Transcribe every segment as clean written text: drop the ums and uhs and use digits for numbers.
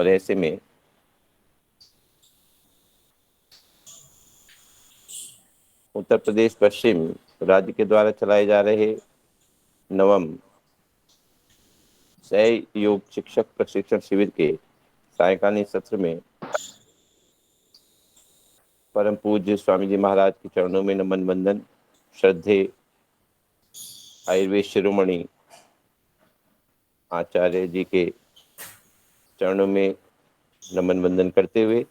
और ऐसे में उत्तर प्रदेश पश्चिम राज्य के द्वारा चलाए जा रहे नवम सह योग शिक्षक प्रशिक्षण शिविर के सायकालीन सत्र में परम पूज्य स्वामी जी महाराज के चरणों में नमन वंदन श्रद्धे आयुर्वेद शिरोमणि आचार्य जी के चरणों में नमन वंदन करते हुए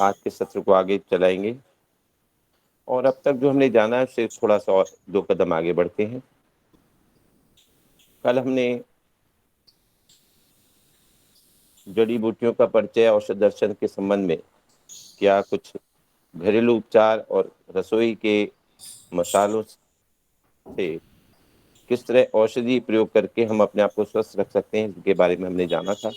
आज के सत्र को आगे चलाएंगे। और अब तक जो हमने जाना है उससे थोड़ा सा और 2 कदम आगे बढ़ते हैं। कल हमने जड़ी बूटियों का परिचय औषध दर्शन के संबंध में क्या कुछ घरेलू उपचार और रसोई के मसालों से किस तरह औषधि प्रयोग करके हम अपने आप को स्वस्थ रख सकते हैं, इसके बारे में हमने जाना था।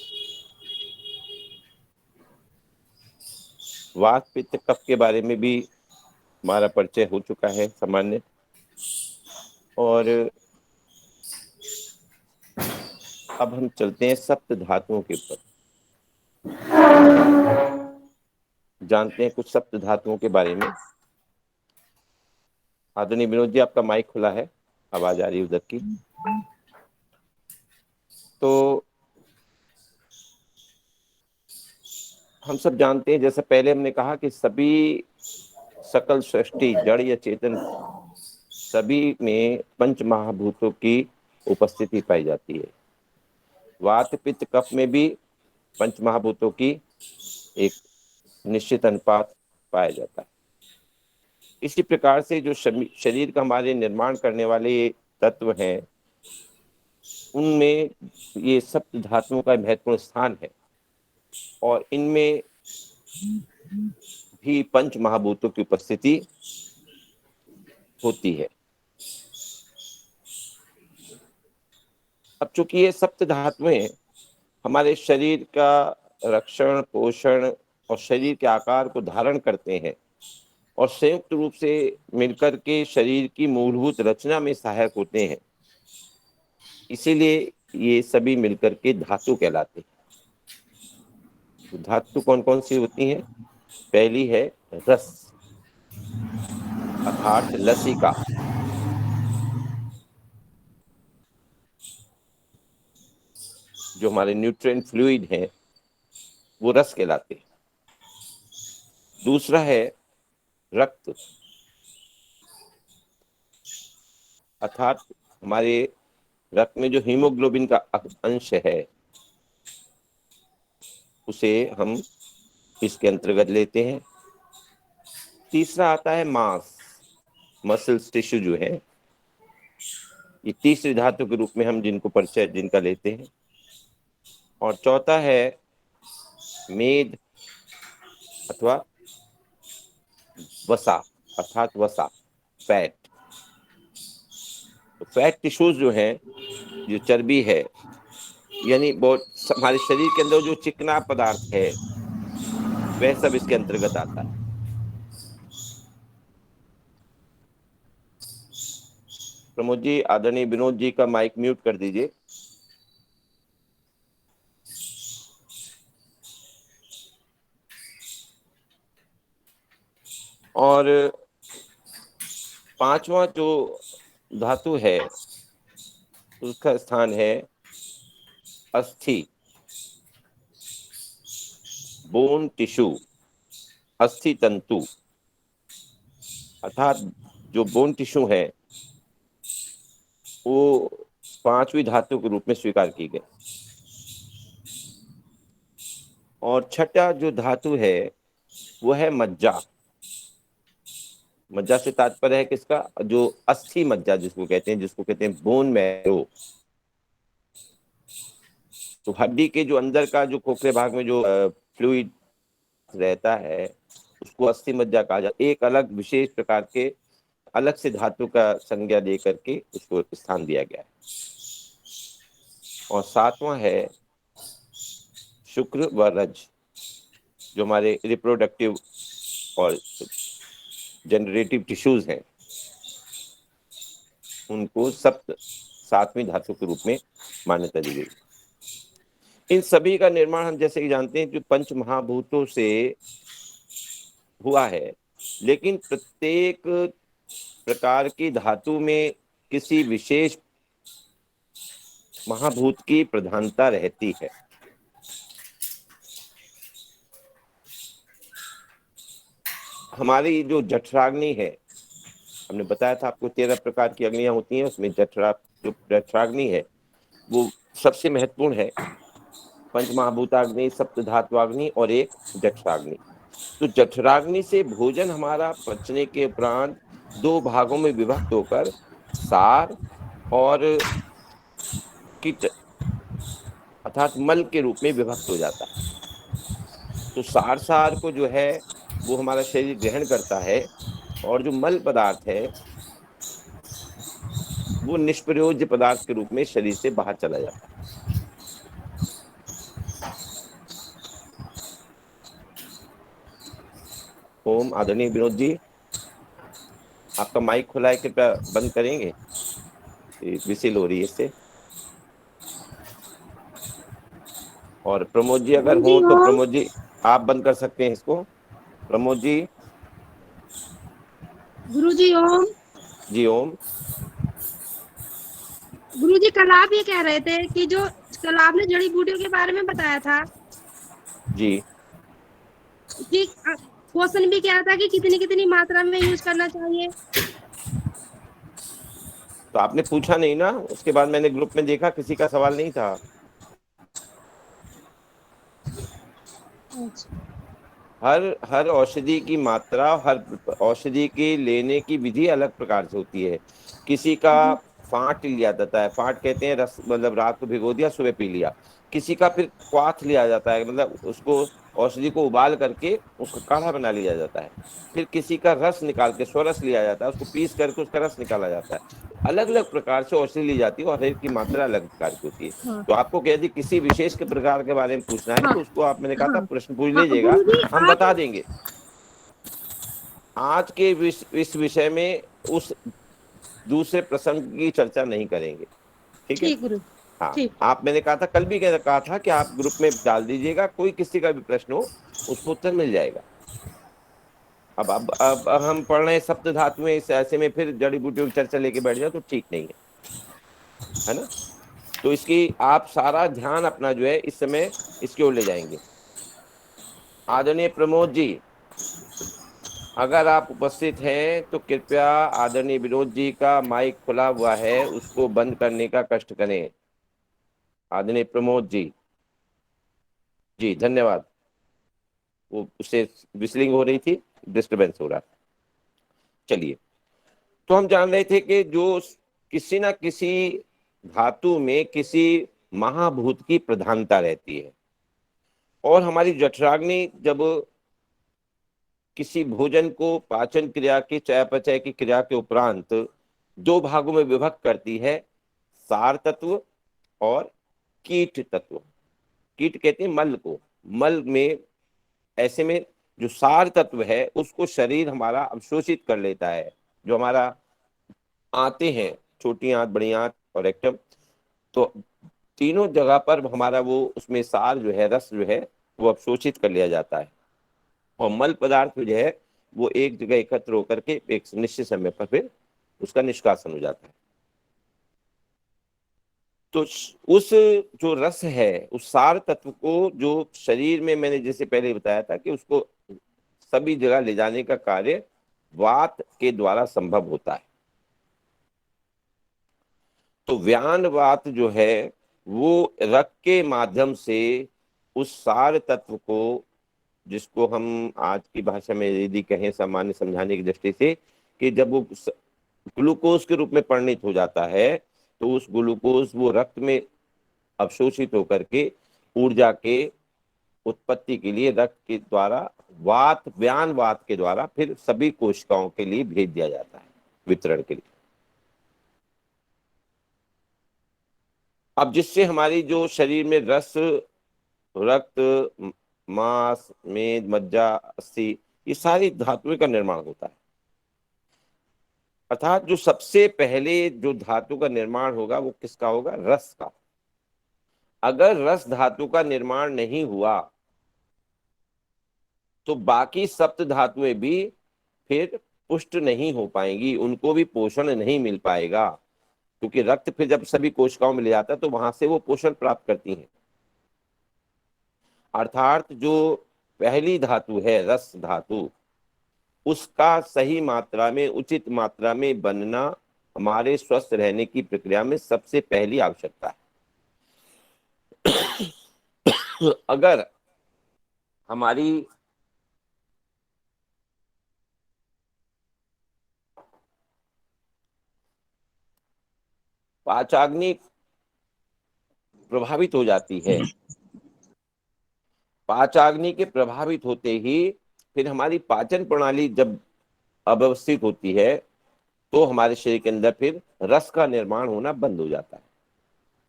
वात पित्त कफ के बारे में भी हमारा परिचय हो चुका है सामान्य। और अब हम चलते हैं सप्त धातुओं के ऊपर, जानते हैं कुछ सप्त धातुओं के बारे में। आदरणीय विनोद जी, आपका माइक खुला है, आवाज आ रही है उधर की। तो हम सब जानते हैं, जैसे पहले हमने कहा कि सभी सकल सृष्टि जड़ या चेतन सभी में पंच महाभूतों की उपस्थिति पाई जाती है। वात पित्त कफ में भी पंच महाभूतों की एक निश्चित अनुपात पाया जाता है। इसी प्रकार से जो शरीर का हमारे निर्माण करने वाले ये तत्व हैं, उनमें ये सप्त धातुओं का महत्वपूर्ण स्थान है और इनमें भी पंच महाभूतों की उपस्थिति होती है। अब चूंकि ये सप्त धातुएं हमारे शरीर का रक्षण पोषण और शरीर के आकार को धारण करते हैं और संयुक्त रूप से मिलकर के शरीर की मूलभूत रचना में सहायक होते हैं, इसीलिए ये सभी मिलकर के धातु कहलाते हैं। तो धातु कौन कौन सी होती हैं? पहली है रस अर्थात लसिका। जो हमारे न्यूट्रिएंट फ्लूइड हैं वो रस कहलाते हैं। दूसरा है रक्त अर्थात हमारे रक्त में जो हीमोग्लोबिन का अंश है उसे हम इसके अंतर्गत लेते हैं। तीसरा आता है मांस, मसल्स टिश्यू जो है, ये तीसरी धातु के रूप में हम जिनको परिचय जिनका लेते हैं। और चौथा है मेद अथवा वसा अर्थात वसा फैट। तो फैट टिश्यूज जो है, जो चर्बी है, यानी बहुत हमारे शरीर के अंदर जो चिकना पदार्थ है वह सब इसके अंतर्गत आता है। प्रमोद जी, आदरणीय विनोद जी का माइक म्यूट कर दीजिए। और पांचवा जो धातु है उसका स्थान है अस्थि, बोन टिश्यू, अस्थि तंतु। अर्थात जो बोन टिश्यू है वो पांचवी धातु के रूप में स्वीकार की गई। और छठा जो धातु है वो है मज्जा। मज्जा से तात्पर्य है किसका? जो अस्थि मज्जा जिसको कहते हैं बोन मैरो। तो हड्डी के जो अंदर का जो खोखले भाग में जो फ्लूइड रहता है उसको अस्थि मज्जा कहा जाता है। एक अलग विशेष प्रकार के अलग से धातु का संज्ञा दे करके उसको स्थान दिया गया है। और सातवां है शुक्र व रज, जो हमारे रिप्रोडक्टिव और जनरेटिव टिश्यूज हैं, उनको सप्त सातवीं धातु के रूप में मान्यता दी गई। इन सभी का निर्माण हम जैसे कि जानते हैं जो पंच महाभूतों से हुआ है, लेकिन प्रत्येक प्रकार की धातु में किसी विशेष महाभूत की प्रधानता रहती है। हमारी जो जठराग्नि है, हमने बताया था आपको 13 प्रकार की अग्नियां होती हैं, उसमें जो जठराग्नि है वो सबसे महत्वपूर्ण है। पंचमहाभूताग्नि, सप्त धात्वाग्नि और एक जठराग्नि। तो जठराग्नि से भोजन हमारा पचने के उपरांत दो भागों में विभक्त होकर सार और कीट अर्थात मल के रूप में विभक्त हो जाता है। तो सार को जो है वो हमारा शरीर ग्रहण करता है, और जो मल पदार्थ है वो निष्प्रयोज्य पदार्थ के रूप में शरीर से बाहर चला जाता है। ओम। आदरणीय विनोद जी, आपका माइक खुला है, कृपया बंद करेंगे, विसिल हो रही है इससे। और प्रमोद जी अगर हो तो प्रमोद जी आप बंद कर सकते हैं इसको। प्रमोद जी। गुरुजी ओम। जी ओम। गुरुजी कल आप ये कह रहे थे कि जो कल आपने जड़ी बूटियों के बारे में बताया था जी। कि क्वेश्चन भी क्या था कि कितनी कितनी मात्रा में यूज करना चाहिए। तो आपने पूछा नहीं ना, उसके बाद मैंने ग्रुप में देखा किसी का सवाल नहीं था। अच्छा। हर हर औषधि की मात्रा, हर औषधि की लेने की विधि अलग प्रकार से होती है। किसी का फाँट लिया जाता है, फाँट कहते हैं रस, मतलब रात को भिगो दिया सुबह पी लिया। किसी का फिर क्वाथ लिया जाता है, मतलब उसको औषधि को उबाल करके उसका काढ़ा बना लिया जाता है। फिर किसी का रस निकाल के स्वरस लिया जाता है, उसको पीस करके उसका रस निकाला जाता है। अलग अलग प्रकार से औषधि ली जाती है और हर एक की मात्रा अलग प्रकार की होती है। हाँ तो आपको कह दी किसी विशेष के प्रकार के बारे में पूछना है हाँ तो उसको आप, मैंने कहा था हाँ प्रश्न पूछ हाँ लीजिएगा, गुरुजी हम आप। बता देंगे। आज के इस विषय में उस दूसरे प्रसंग की चर्चा नहीं करेंगे, ठीक है। ठीक गुरु। हाँ, ठीक। आप, मैंने कहा था कल भी कहा था कि आप ग्रुप में डाल दीजिएगा, कोई किसी का भी प्रश्न हो उसको उत्तर मिल जाएगा। अब हम पढ़ रहे हैं सप्त धातुएं, इस ऐसे में फिर जड़ी बूटियों की चर्चा लेके बैठ जाओ तो ठीक नहीं है ना। तो इसकी आप सारा ध्यान अपना जो है इस समय इसकी ओर ले जाएंगे। आदरणीय प्रमोद जी, अगर आप उपस्थित हैं तो कृपया आदरणीय विनोद जी का माइक खुला हुआ है उसको बंद करने का कष्ट करें। आदरणीय प्रमोद जी, जी धन्यवाद। वो उससे विसलिंग हो रही थी, डिस्टरबेंस हो रहा। चलिए, तो हम जान रहे थे कि जो किसी ना किसी धातु में किसी महाभूत की प्रधानता रहती है, और हमारी जठराग्नि जब किसी भोजन को पाचन क्रिया की, चयापचय की क्रिया के उपरांत दो भागों में विभक्त करती है, सार तत्व और कीट तत्व। कीट कहते हैं मल को। मल में, ऐसे में जो सार तत्व है उसको शरीर हमारा अवशोषित कर लेता है। जो हमारा आते हैं, छोटी आंत, बड़ी आंत और रेक्टम, तो तीनों जगह पर हमारा वो उसमें सार जो है, रस जो है वो अवशोषित कर लिया जाता है, और मल पदार्थ जो है वो एक जगह एकत्र होकर के एक निश्चित समय पर फिर उसका निष्कासन हो जाता है। तो उस जो रस है, उस सार तत्व को जो शरीर में, मैंने जैसे पहले बताया था कि उसको सभी जगह ले जाने का कार्य वात के द्वारा संभव होता है। तो व्यान वात जो है वो रक्त के माध्यम से उस सार तत्व को, जिसको हम आज की भाषा में यदि कहें सामान्य समझाने की दृष्टि से, कि जब वो ग्लूकोज के रूप में परिणित हो जाता है, तो उस ग्लूकोज वो रक्त में अवशोषित होकर के ऊर्जा के उत्पत्ति के लिए रक्त के द्वारा वात, व्यान वात के द्वारा फिर सभी कोशिकाओं के लिए भेज दिया जाता है वितरण के लिए। अब जिससे हमारी जो शरीर में रस, रक्त, मांस, मेद, मज्जा, अस्थि, ये सारी धातुओं का निर्माण होता है। अर्थात जो सबसे पहले जो धातु का निर्माण होगा वो किसका होगा? रस का। अगर रस धातु का निर्माण नहीं हुआ तो बाकी सप्त धातुएं भी फिर पुष्ट नहीं हो पाएंगी, उनको भी पोषण नहीं मिल पाएगा, क्योंकि रक्त फिर जब सभी कोशिकाओं में ले जाता है तो वहां से वो पोषण प्राप्त करती हैं। अर्थात जो पहली धातु है रस धातु, उसका सही मात्रा में, उचित मात्रा में बनना हमारे स्वस्थ रहने की प्रक्रिया में सबसे पहली आवश्यकता है। अगर हमारी पाचाग्नि प्रभावित हो जाती है, पाचाग्नि के प्रभावित होते ही फिर हमारी पाचन प्रणाली जब अव्यवस्थित होती है तो हमारे शरीर के अंदर फिर रस का निर्माण होना बंद हो जाता है।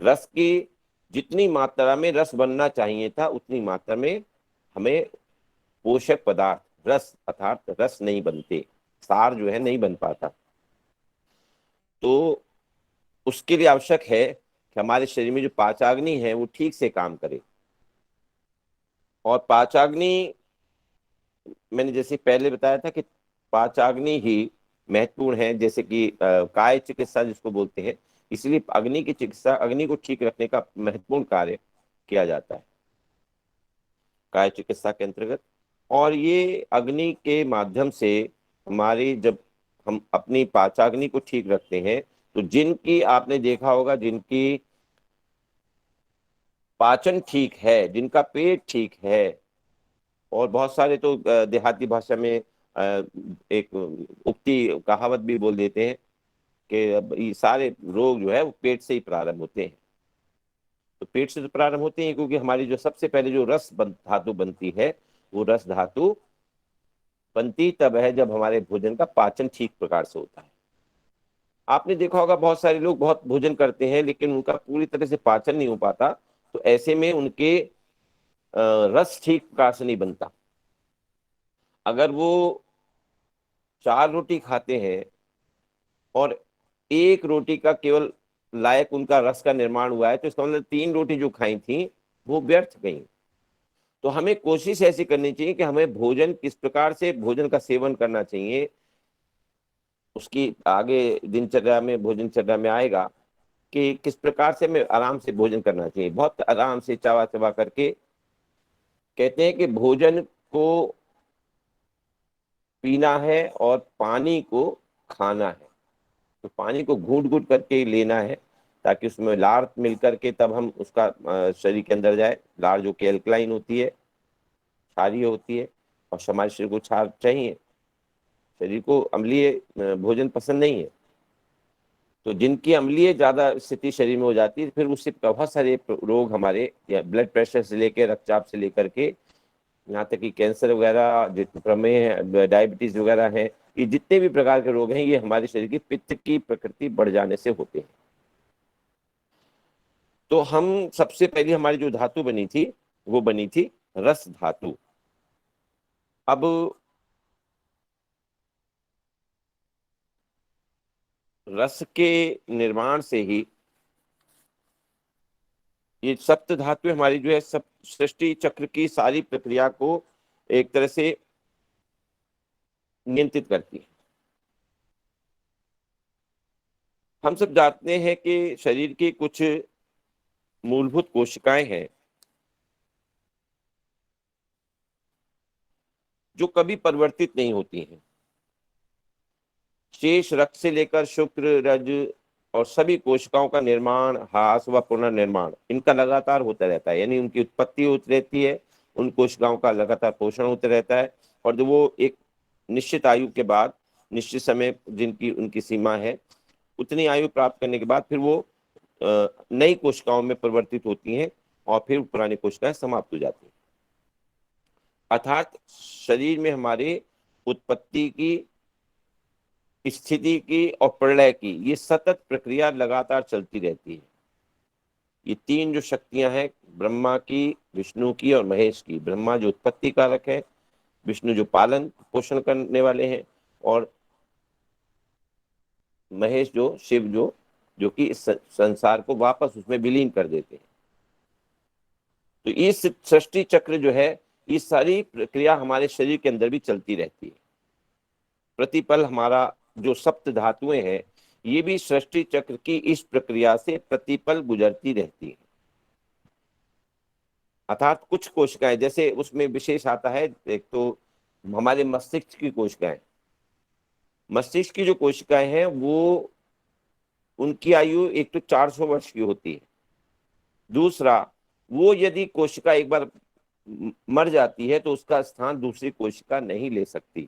रस की जितनी मात्रा में रस बनना चाहिए था उतनी मात्रा में हमें पोषक पदार्थ रस अर्थात रस नहीं बनते, सार जो है नहीं बन पाता। तो उसके लिए आवश्यक है कि हमारे शरीर में जो पाचाग्नि है वो ठीक से काम करे। और पाचाग्नि, मैंने जैसे पहले बताया था कि पाचाग्नि ही महत्वपूर्ण है, जैसे कि काय चिकित्सा जिसको बोलते हैं, इसलिए अग्नि की चिकित्सा, अग्नि को ठीक रखने का महत्वपूर्ण कार्य किया जाता है काय चिकित्सा के अंतर्गत। और ये अग्नि के माध्यम से हमारी, जब हम अपनी पाचाग्नि को ठीक रखते हैं तो जिनकी आपने देखा होगा, जिनकी पाचन ठीक है, जिनका पेट ठीक है, और बहुत सारे तो देहाती भाषा में एक उक्ति कहावत भी बोल देते हैं कि अब ये सारे रोग जो है वो पेट से ही प्रारंभ होते हैं। तो पेट से तो प्रारंभ होते हैं क्योंकि हमारी जो सबसे पहले जो धातु बनती है वो रस धातु बनती तब है जब हमारे भोजन का पाचन ठीक प्रकार से होता है। आपने देखा होगा बहुत सारे लोग बहुत भोजन करते हैं लेकिन उनका पूरी तरह से पाचन नहीं हो पाता, तो ऐसे में उनके रस ठीक प्रकार से नहीं बनता। अगर वो 4 रोटी खाते हैं और एक रोटी का केवल लायक उनका रस का निर्माण हुआ है तो इसका मतलब 3 रोटी जो खाई थी वो व्यर्थ गई। तो हमें कोशिश ऐसी करनी चाहिए कि हमें भोजन किस प्रकार से भोजन का सेवन करना चाहिए, उसकी आगे दिनचर्या में भोजनचर्या में आएगा कि किस प्रकार से हमें आराम से भोजन करना चाहिए, बहुत आराम से चबा चबा करके। कहते हैं कि भोजन को पीना है और पानी को खाना है, तो पानी को घूट घूट करके लेना है ताकि उसमें लार मिल करके तब हम उसका शरीर के अंदर जाए। लार जो कि एल्कलाइन होती है, क्षारीय होती है, और हमारे शरीर को क्षार चाहिए, शरीर को अम्लीय भोजन पसंद नहीं है। तो जिनकी अम्लीय ज्यादा स्थिति शरीर में हो जाती है फिर उससे बहुत सारे रोग हमारे, या ब्लड प्रेशर से लेकर रक्तचाप से लेकर के यहाँ तक कि कैंसर वगैरह, प्रमेह, डायबिटीज वगैरह है, ये जितने भी प्रकार के रोग हैं ये हमारे शरीर की पित्त की प्रकृति बढ़ जाने से होते हैं। तो हम सबसे पहले हमारी जो धातु बनी थी वो बनी थी रस धातु। अब रस के निर्माण से ही ये सप्त धातु हमारी जो है सब सृष्टि चक्र की सारी प्रक्रिया को एक तरह से नियंत्रित करती है। हम सब जानते हैं कि शरीर की कुछ मूलभूत कोशिकाएं हैं जो कभी परिवर्तित नहीं होती हैं। शेष रक्त से लेकर शुक्र, रज और सभी कोशिकाओं का निर्माण, ह्रास व पुनर्निर्माण इनका लगातार होता रहता है, यानी उनकी उत्पत्ति होती रहती है, उन कोशिकाओं का लगातार पोषण होता रहता है। और जब वो एक निश्चित आयु के बाद, निश्चित समय जिनकी उनकी सीमा है, उतनी आयु प्राप्त करने के बाद फिर वो नई कोशिकाओं में परिवर्तित होती हैं और फिर पुरानी कोशिकाएं समाप्त हो जाती हैं। अर्थात शरीर में हमारे उत्पत्ति की, स्थिति की और प्रलय की ये सतत प्रक्रिया लगातार चलती रहती है। ये तीन जो शक्तियां हैं, ब्रह्मा की, विष्णु की और महेश की, ब्रह्मा जो उत्पत्ति कारक है, विष्णु जो पालन पोषण करने वाले हैं, और महेश जो शिव जो जो कि इस संसार को वापस उसमें विलीन कर देते हैं। तो इस सृष्टि चक्र जो है, ये सारी प्रक्रिया हमारे शरीर के अंदर भी चलती रहती है। प्रतिपल हमारा जो सप्त धातुएं हैं, ये भी सृष्टि चक्र की इस प्रक्रिया से प्रतिपल गुजरती रहती है। अर्थात कुछ कोशिकाएं, जैसे उसमें विशेष आता है, एक तो हमारे मस्तिष्क की कोशिकाएं, मस्तिष्क की जो कोशिकाएं हैं वो, उनकी आयु एक तो 400 वर्ष की होती है। दूसरा, वो यदि कोशिका एक बार मर जाती है तो उसका स्थान दूसरी कोशिका नहीं ले सकती।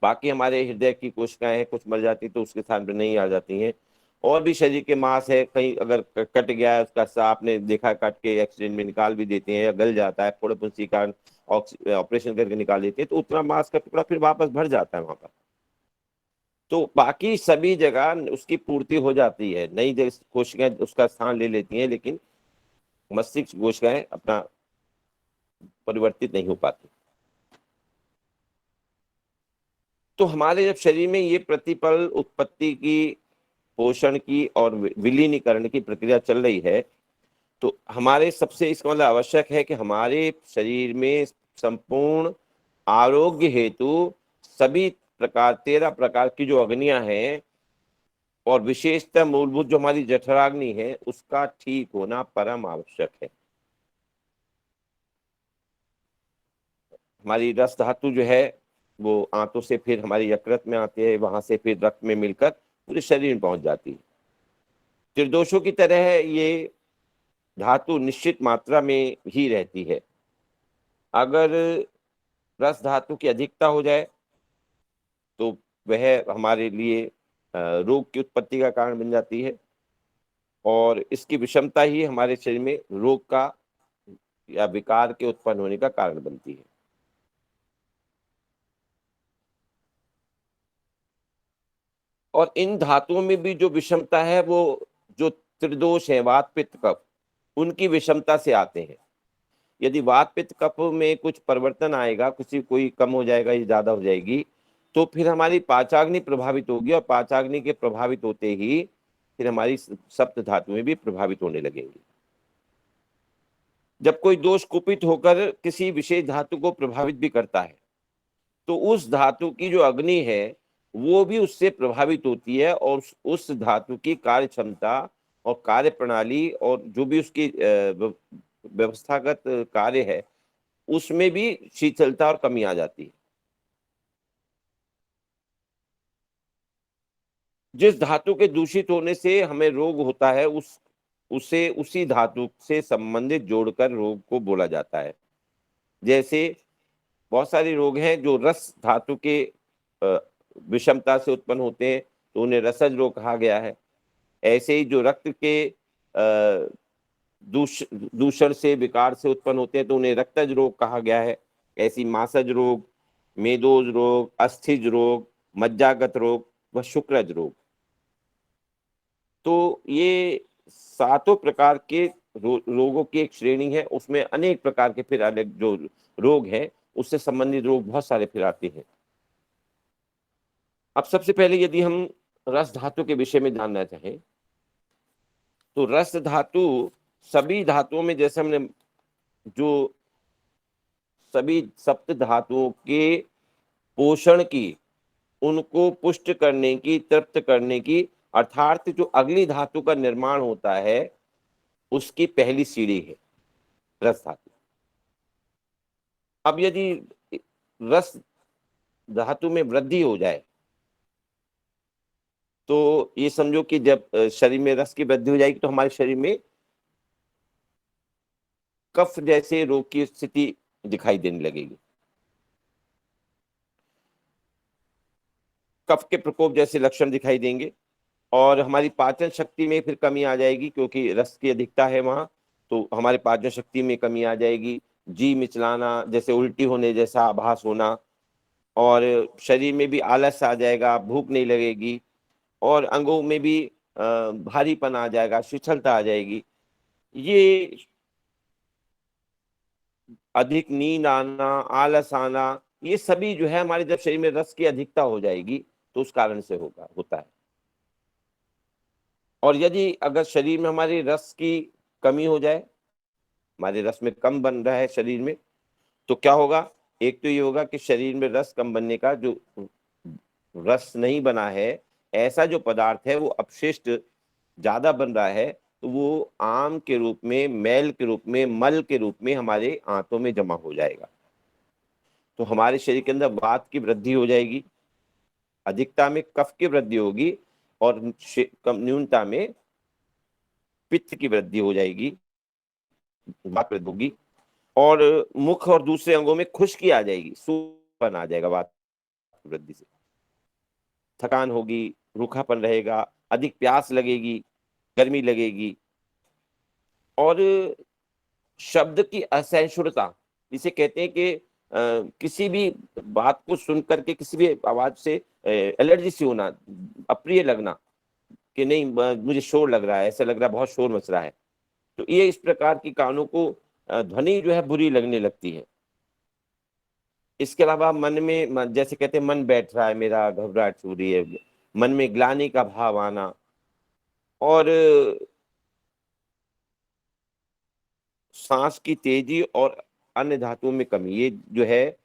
बाकी हमारे हृदय की कोशिकाएं हैं, कुछ मर जाती तो उसके स्थान पर नहीं आ जाती हैं। और भी शरीर के मांस है, कहीं अगर कट गया है उसका आपने देखा, कट के एक्सीडेंट में निकाल भी देते हैं, या गल जाता है, फोड़े फुंसी का ऑपरेशन करके निकाल देते हैं, तो उतना मांस का टुकड़ा फिर वापस भर जाता है वहां पर। तो बाकी सभी जगह उसकी पूर्ति हो जाती है, नई कोशिकाएं उसका स्थान ले लेती हैं, लेकिन मस्तिष्क कोशिकाएं अपना परिवर्तित नहीं हो पाती। तो हमारे जब शरीर में ये प्रतिपल उत्पत्ति की, पोषण की और विलीनीकरण की प्रक्रिया चल रही है, तो हमारे सबसे इसका मतलब आवश्यक है कि हमारे शरीर में संपूर्ण आरोग्य हेतु सभी प्रकार 13 प्रकार की जो अग्नियां हैं, और विशेषतः मूलभूत जो हमारी जठराग्नि है, उसका ठीक होना परम आवश्यक है। हमारी रस धातु जो है वो आंतों से फिर हमारी यकृत में आती है, वहां से फिर रक्त में मिलकर पूरे शरीर में पहुंच जाती है। त्रिदोषों की तरह ये धातु निश्चित मात्रा में ही रहती है। अगर रस धातु की अधिकता हो जाए तो वह हमारे लिए रोग की उत्पत्ति का कारण बन जाती है, और इसकी विषमता ही हमारे शरीर में रोग का या विकार के उत्पन्न होने का कारण बनती है। और इन धातुओं में भी जो विषमता है, वो जो त्रिदोष है, वात पित्त कफ, उनकी विषमता से आते हैं। यदि वात पित्त कफ में कुछ परिवर्तन आएगा, किसी कोई कम हो जाएगा या ज्यादा हो जाएगी, तो फिर हमारी पाचाग्नि प्रभावित होगी, और पाचाग्नि के प्रभावित होते ही फिर हमारी सप्त धातुएं भी प्रभावित होने लगेंगी। जब कोई दोष कुपित होकर किसी विशेष धातु को प्रभावित भी करता है, तो उस धातु की जो अग्नि है वो भी उससे प्रभावित होती है, और उस धातु की कार्य क्षमता और कार्य प्रणाली और जो भी उसकी व्यवस्थागत कार्य है, उसमें भी शिथिलता और कमी आ जाती है। जिस धातु के दूषित होने से हमें रोग होता है, उसे उसी धातु से संबंधित जोड़कर रोग को बोला जाता है। जैसे बहुत सारे रोग हैं जो रस धातु के विषमता से उत्पन्न होते हैं, तो उन्हें रसज रोग कहा गया है। ऐसे ही जो रक्त के दूषण से, विकार से उत्पन्न होते हैं, तो उन्हें रक्तज रोग कहा गया है। ऐसी मासज रोग, मेदोज रोग, अस्थिज रोग, मज्जागत रोग व शुक्रज रोग। तो ये सातों प्रकार के रोगों की एक श्रेणी है, उसमें अनेक प्रकार के फिर अलग जो रोग हैं, उससे संबंधित रोग बहुत सारे फिर आते हैं। अब सबसे पहले यदि हम रस धातु के विषय में जानना चाहें, तो रस धातु सभी धातुओं में, जैसे हमने जो सभी सप्त धातुओं के पोषण की, उनको पुष्ट करने की, तृप्त करने की, अर्थात जो अगली धातु का निर्माण होता है, उसकी पहली सीढ़ी है रस धातु। अब यदि रस धातु में वृद्धि हो जाए, तो ये समझो कि जब शरीर में रस की वृद्धि हो जाएगी, तो हमारे शरीर में कफ जैसे रोग की स्थिति दिखाई देने लगेगी। कफ के प्रकोप जैसे लक्षण दिखाई देंगे, और हमारी पाचन शक्ति में फिर कमी आ जाएगी, क्योंकि रस की अधिकता है वहां, तो हमारे पाचन शक्ति में कमी आ जाएगी। जी मिचलाना, जैसे उल्टी होने जैसा आभास होना, और शरीर में भी आलस आ जाएगा, भूख नहीं लगेगी, और अंगों में भी भारीपन आ जाएगा, शिथिलता आ जाएगी। ये अधिक नींद आना, आलस आना, ये सभी जो है हमारे जब शरीर में रस की अधिकता हो जाएगी, तो उस कारण से होता है। और यदि अगर शरीर में हमारी रस की कमी हो जाए, हमारे रस में कम बन रहा है शरीर में, तो क्या होगा, एक तो ये होगा कि शरीर में रस कम बनने का, जो रस नहीं बना है ऐसा जो पदार्थ है वो अपशिष्ट ज्यादा बन रहा है, तो वो आम के रूप में, मैल के रूप में, मल के रूप में हमारे आंतों में जमा हो जाएगा। तो हमारे शरीर के अंदर वात की वृद्धि हो जाएगी, अधिकता में कफ की वृद्धि होगी, और न्यूनता में पित्त की वृद्धि हो जाएगी, वात वृद्धि होगी, और मुख और दूसरे अंगों में खुश्की आ जाएगी, सूखापन आ जाएगा वात की वृद्धि से, थकान होगी, रूखापन रहेगा, अधिक प्यास लगेगी, गर्मी लगेगी, और शब्द की असहिष्णुता, जिसे कहते हैं कि किसी भी बात को सुन करके किसी भी आवाज से एलर्जी सी होना, अप्रिय लगना, कि नहीं मुझे शोर लग रहा है, ऐसा लग रहा है बहुत शोर मच रहा है, तो ये इस प्रकार की कानों को ध्वनि जो है बुरी लगने लगती है। इसके अलावा मन में जैसे कहते हैं मन बैठ रहा है मेरा, घबराहट हो रही है, मन में ग्लानि का भाव आना, और सांस की तेजी और अन्य धातुओं में कमी, ये जो है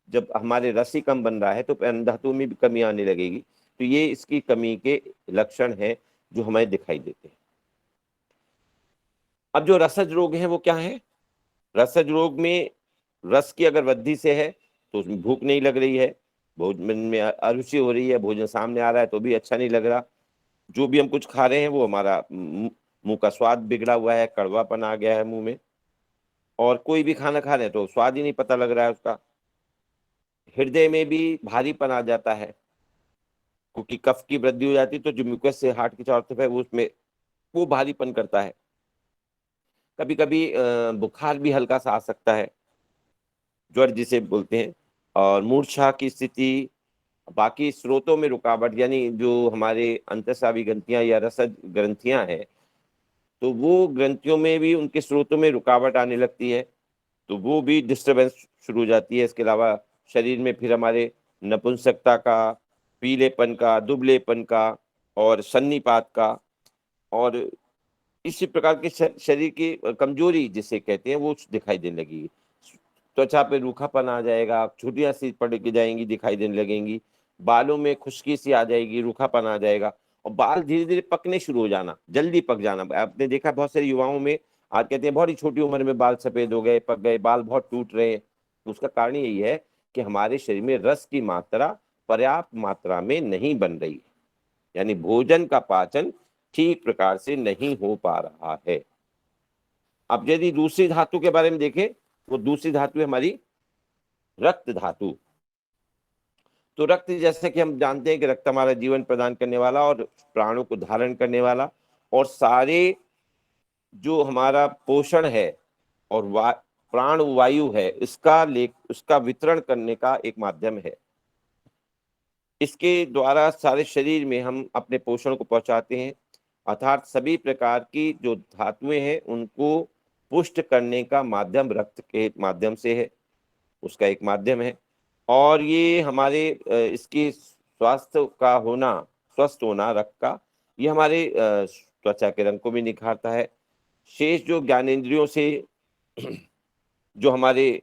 जब हमारे रस कम बन रहा है तो अन्य धातुओं में भी कमी आने लगेगी, तो ये इसकी कमी के लक्षण हैं जो हमें दिखाई देते हैं। अब जो रसज रोग है वो क्या है? रसज रोग में रस की अगर वृद्धि से है तो उसमें भूख नहीं लग रही है, भोजन में अरुचि हो रही है, भोजन सामने आ रहा है तो भी अच्छा नहीं लग रहा, जो भी हम कुछ खा रहे हैं वो हमारा मुंह का स्वाद बिगड़ा हुआ है, कड़वापन आ गया है मुंह में, और कोई भी खाना खा रहे हैं तो स्वाद ही नहीं पता लग रहा है उसका। हृदय में भी भारीपन आ जाता है, क्योंकि कफ की वृद्धि हो जाती है, तो जो म्यूकस से हार्ट की चारों तरफ है वो उसमें वो भारीपन करता है। कभी कभी बुखार भी हल्का सा आ सकता है, ज्वर जिसे बोलते हैं, और मूर्छा की स्थिति, बाकी स्रोतों में रुकावट, यानी जो हमारे अंतस्रावी ग्रंथियां या रसद ग्रंथियां हैं, तो वो ग्रंथियों में भी उनके स्रोतों में रुकावट आने लगती है, तो वो भी डिस्टरबेंस शुरू हो जाती है। इसके अलावा शरीर में फिर हमारे नपुंसकता का, पीलेपन का, दुबलेपन का, और सन्नीपात का, और इसी प्रकार के शरीर की कमजोरी जिसे कहते हैं वो दिखाई देने लगेगी। त्वचा पे रूखापन आ जाएगा, छुटियां सी पड़ के जाएंगी, दिखाई देने लगेंगी, बालों में खुश्की सी आ जाएगी, रूखापन आ जाएगा, और बाल धीरे धीरे पकने शुरू हो जाना, जल्दी पक जाना। आपने देखा बहुत सारे युवाओं में आज कहते हैं बहुत ही छोटी उम्र में बाल सफेद हो गए, पक गए, बाल बहुत टूट रहे हैं, तो उसका कारण यही है कि हमारे शरीर में रस की मात्रा पर्याप्त मात्रा में नहीं बन रही है, यानी भोजन का पाचन ठीक प्रकार से नहीं हो पा रहा है। अब यदि दूसरी धातु के बारे में देखें, वो दूसरी धातु है हमारी रक्त धातु। तो रक्त, जैसे कि हम जानते हैं कि रक्त हमारा जीवन प्रदान करने वाला और प्राणों को धारण करने वाला और सारे जो हमारा पोषण है और प्राण वायु है उसका वितरण करने का एक माध्यम है। इसके द्वारा सारे शरीर में हम अपने पोषण को पहुंचाते हैं, अर्थात सभी प्रकार की जो धातुएं हैं उनको पुष्ट करने का माध्यम रक्त के माध्यम से है, उसका एक माध्यम है। और ये हमारे इसकी स्वास्थ्य का होना, स्वस्थ होना रक्त का, ये हमारे त्वचा के रंग को भी निखारता है। शेष जो ज्ञानेंद्रियों से जो हमारे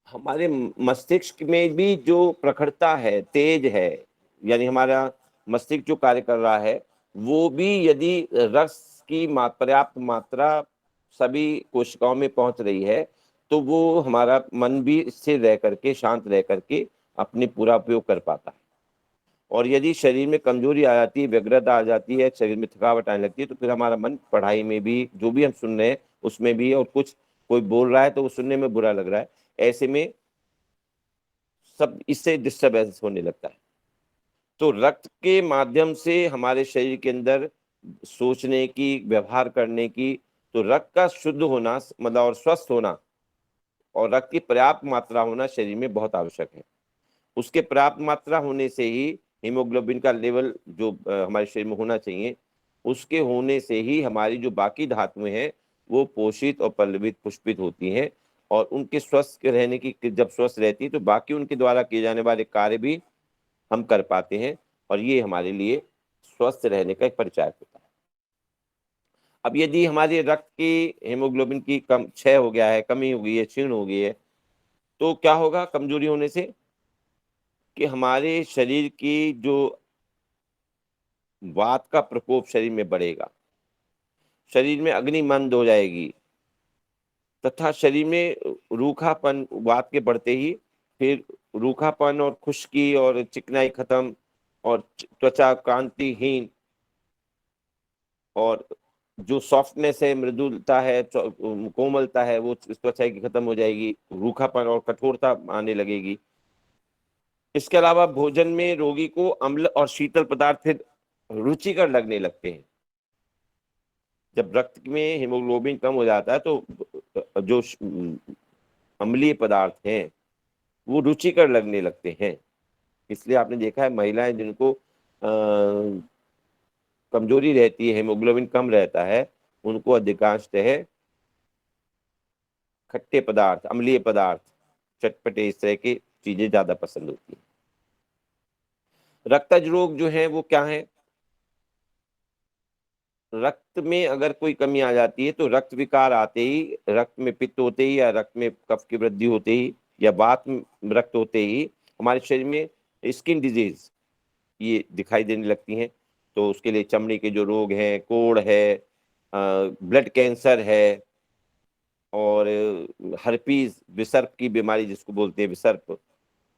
हमारे मस्तिष्क में भी जो प्रखरता है, तेज है, यानी हमारा मस्तिष्क जो कार्य कर रहा है वो भी यदि रस की पर्याप्त मात्रा सभी कोशिकाओं में पहुंच रही है तो वो हमारा मन भी स्थिर रह करके, शांत रह करके अपने पूरा उपयोग कर पाता है। और यदि शरीर में कमजोरी आ जाती है, व्यग्रता आ जाती है, शरीर में थकावट आने लगती है, तो फिर हमारा मन पढ़ाई में भी, जो भी हम सुन रहे हैं उसमें भी, और कुछ कोई बोल रहा है तो वो सुनने में बुरा लग रहा है, ऐसे में सब इससे डिस्टरबेंस होने लगता है। तो रक्त के माध्यम से हमारे शरीर के अंदर सोचने की, व्यवहार करने की, तो रक्त का शुद्ध होना मतलब और स्वस्थ होना और रक्त की पर्याप्त मात्रा होना शरीर में बहुत आवश्यक है। उसके पर्याप्त मात्रा होने से ही हीमोग्लोबिन का लेवल जो हमारे शरीर में होना चाहिए उसके होने से ही हमारी जो बाकी धातुएं हैं वो पोषित और पल्लवित पुष्पित होती हैं, और उनके स्वस्थ रहने की, जब स्वस्थ रहती है तो बाकी उनके द्वारा किए जाने वाले कार्य भी हम कर पाते हैं, और ये हमारे लिए स्वस्थ रहने का एक परिचायक होता है। अब यदि हमारे रक्त की हेमोग्लोबिन की कम क्षय हो गया है, कमी हो गई है, क्षीण हो गई है, तो क्या होगा कमजोरी होने से? कि हमारे शरीर की जो वात का प्रकोप शरीर में बढ़ेगा, शरीर में अग्नि मंद हो जाएगी, तथा शरीर में रूखापन वात के बढ़ते ही फिर रूखापन और खुश्की और चिकनाई खत्म, और त्वचा कांतिहीन, और जो सॉफ्टनेस है, मृदुलता है, कोमलता है, वो त्वचा की खत्म हो जाएगी, रूखापन और कठोरता आने लगेगी। इसके अलावा भोजन में रोगी को अम्ल और शीतल पदार्थ फिर रुचिकर लगने लगते हैं। जब रक्त में हीमोग्लोबिन कम हो जाता है तो जो अम्लीय पदार्थ हैं वो रुचिकर लगने लगते हैं। इसलिए आपने देखा है महिलाएं जिनको कमजोरी रहती है, हीमोग्लोबिन कम रहता है, उनको अधिकांशतः खट्टे पदार्थ, अम्लीय पदार्थ, चटपटे, इस तरह की चीजें ज्यादा पसंद होती हैं। रक्तज रोग जो है वो क्या है? रक्त में अगर कोई कमी आ जाती है तो रक्त विकार आते ही, रक्त में पित्त होते ही, या रक्त में कफ की वृद्धि होते ही, या वात में रक्त होते ही हमारे शरीर में स्किन डिजीज ये दिखाई देने लगती हैं। तो उसके लिए चमड़ी के जो रोग हैं, कोढ़ है, ब्लड कैंसर है, और हर्पीज, विसर्प की बीमारी जिसको बोलते हैं विसर्प,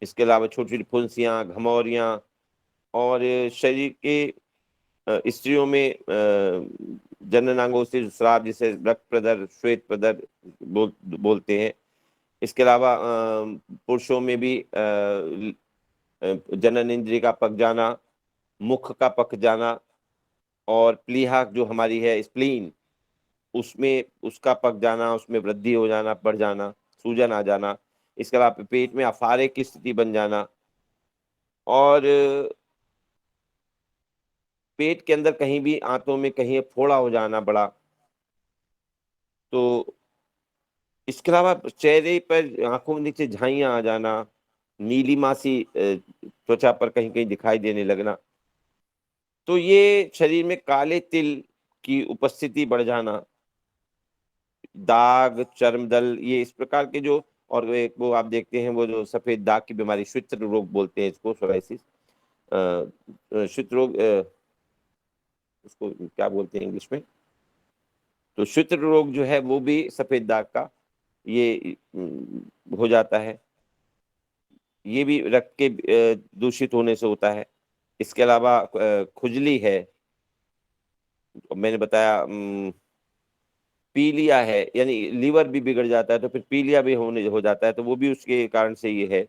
इसके अलावा छोटी छोटी फुंसियाँ, घमौरियाँ, और शरीर के स्त्रियों में जननांगों से स्राव, जिसे रक्त प्रदर, श्वेत प्रदर बोलते हैं। इसके अलावा पुरुषों में भी जनन इंद्रिय का पक जाना, मुख का पक जाना, और प्लीहा जो हमारी है स्प्लीन, उसमें उसका पक जाना, उसमें वृद्धि हो जाना, बढ़ जाना, सूजन आ जाना। इसके अलावा पेट में अफारे की स्थिति बन जाना, और पेट के अंदर कहीं भी आंतों में कहीं फोड़ा हो जाना बड़ा। तो इसके अलावा चेहरे पर, आंखों के नीचे झाइयां आ जाना, नीली मासी त्वचा पर कहीं कहीं दिखाई देने लगना। तो ये शरीर में काले तिल की उपस्थिति बढ़ जाना, दाग, चर्मदल, ये इस प्रकार के जो, और एक वो आप देखते हैं वो जो सफेद दाग की बीमारी, श्वेत रोग बोलते हैं इसको, सोराइसिस, श्वेत रोग, उसको क्या बोलते हैं इंग्लिश में? तो श्वेत रोग जो है वो भी सफेद दाग का ये हो जाता है। ये भी रक्त के दूषित होने से होता है। इसके अलावा खुजली है, मैंने बताया, पीलिया है, यानी लीवर भी बिगड़ जाता है तो फिर पीलिया भी होने हो जाता है, तो वो भी उसके कारण से ये है